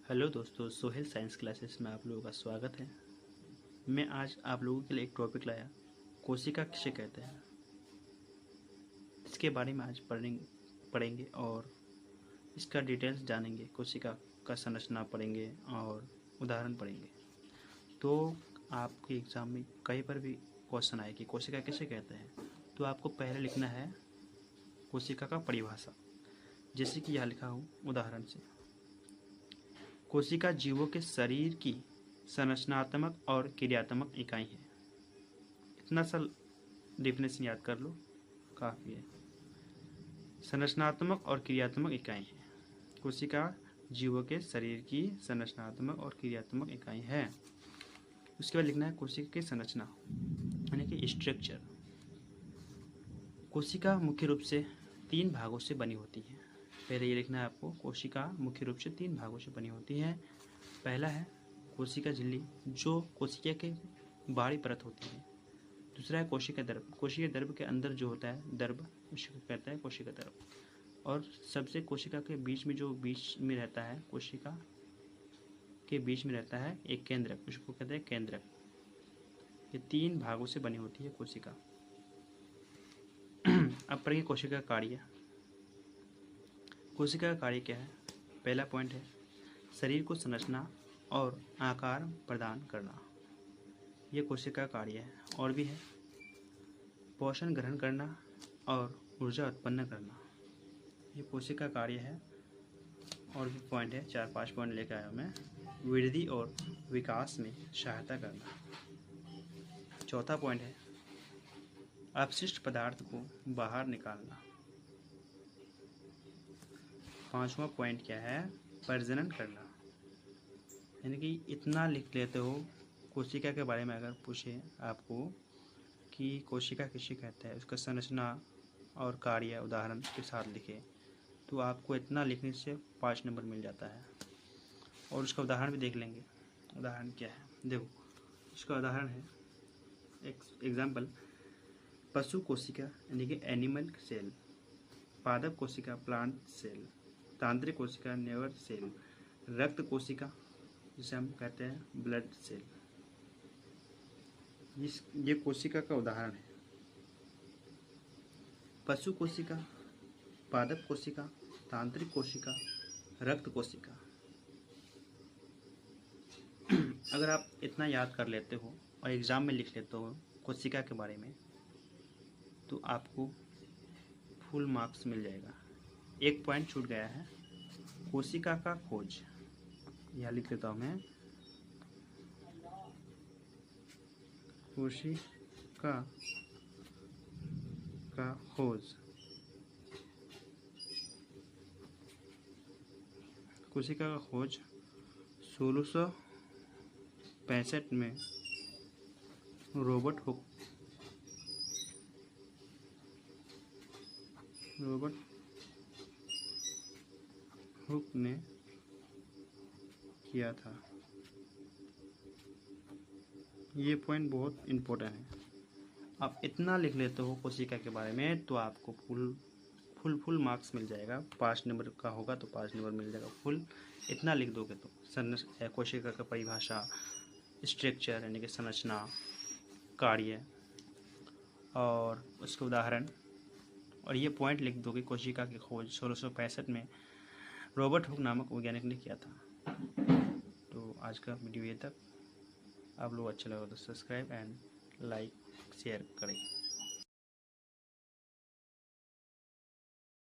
Hello दोस्तों, Sohail science classes में आप लोगों का स्वागत है। मैं आज आप लोगों के लिए एक टॉपिक लाया, कोशिका किसे कहते हैं। इसके बारे में आज पढ़ेंगे और इसका डिटेल्स जानेंगे। कोशिका का संरचना पढ़ेंगे और उदाहरण पढ़ेंगे। तो आपके एग्ज़ाम में कहीं पर भी क्वेश्चन आए कि कोशिका किसे कहते हैं, तो आपको पहले लिखना है कोशिका का परिभाषा, जैसे कि यहाँ लिखा हूँ उदाहरण से। कोशिका जीवों के शरीर की संरचनात्मक और क्रियात्मक इकाई है। इतना सा डेफिनेशन याद कर लो, काफ़ी है। संरचनात्मक और क्रियात्मक इकाई है। कोशिका जीवों के शरीर की संरचनात्मक और क्रियात्मक इकाई है। उसके बाद लिखना है कोशिका की संरचना यानी कि स्ट्रक्चर। कोशिका मुख्य रूप से 3 भागों से बनी होती है। पहले ये लिखना है आपको, कोशिका मुख्य रूप से 3 भागों से बनी होती है। पहला है कोशिका झिल्ली, जो कोशिका के बाहरी परत होती है। दूसरा है कोशिका द्रव। कोशिका द्रव के अंदर जो होता है द्रव, उसको कहते हैं कोशिका द्रव। और सबसे कोशिका के बीच में जो बीच में रहता है, कोशिका के बीच में रहता है एक केंद्रक, उसको कहते हैं केंद्रक। ये 3 भागों से बनी होती है कोशिका। अब पढ़िए कोशिका का कार्य। कोशिका का कार्य क्या है? पहला पॉइंट है शरीर को संरचना और आकार प्रदान करना। ये कोशिका का कार्य है। और भी है पोषण ग्रहण करना और ऊर्जा उत्पन्न करना। ये कोशिका का कार्य है। और भी पॉइंट है, 4-5 पॉइंट लेकर आया मैं। वृद्धि और विकास में सहायता करना। चौथा पॉइंट है अपशिष्ट पदार्थ को बाहर निकालना। 5वां पॉइंट क्या है? प्रजनन करना। यानी कि इतना लिख लेते हो कोशिका के बारे में। अगर पूछे आपको कि कोशिका किसे कहते हैं, उसका संरचना और कार्य उदाहरण के साथ लिखे, तो आपको इतना लिखने से 5 नंबर मिल जाता है। और उसका उदाहरण भी देख लेंगे। उदाहरण क्या है देखो, इसका उदाहरण है एक एग्जाम्पल, पशु कोशिका यानी कि एनिमल सेल, पादप कोशिका प्लांट सेल, तांत्रिक कोशिका नेवर सेल, रक्त कोशिका जिसे हम कहते हैं ब्लड सेल। ये कोशिका का उदाहरण है। पशु कोशिका, पादप कोशिका, तांत्रिक कोशिका, रक्त कोशिका। अगर आप इतना याद कर लेते हो और एग्ज़ाम में लिख लेते हो कोशिका के बारे में, तो आपको फुल मार्क्स मिल जाएगा। एक पॉइंट छूट गया है, कोशिका का खोज। यह लिख लेता हूँ मैं, कोशिका का खोज। कोशिका का खोज 1665 में रॉबर्ट हुक ने किया था। ये पॉइंट बहुत इम्पोर्टेंट है। आप इतना लिख लेते हो कोशिका के बारे में, तो आपको फुल मार्क्स मिल जाएगा। 5 नंबर का होगा तो 5 नंबर मिल जाएगा फुल। इतना लिख दोगे तो कोशिका का परिभाषा, स्ट्रक्चर यानी कि संरचना, कार्य और उसके उदाहरण, और ये पॉइंट लिख दोगे। कोशिका की खोज 1665 में रॉबर्ट हुक नामक वैज्ञानिक ने किया था। तो आज का वीडियो ये तक। आप लोग अच्छा लगा तो सब्सक्राइब एंड लाइक शेयर करें।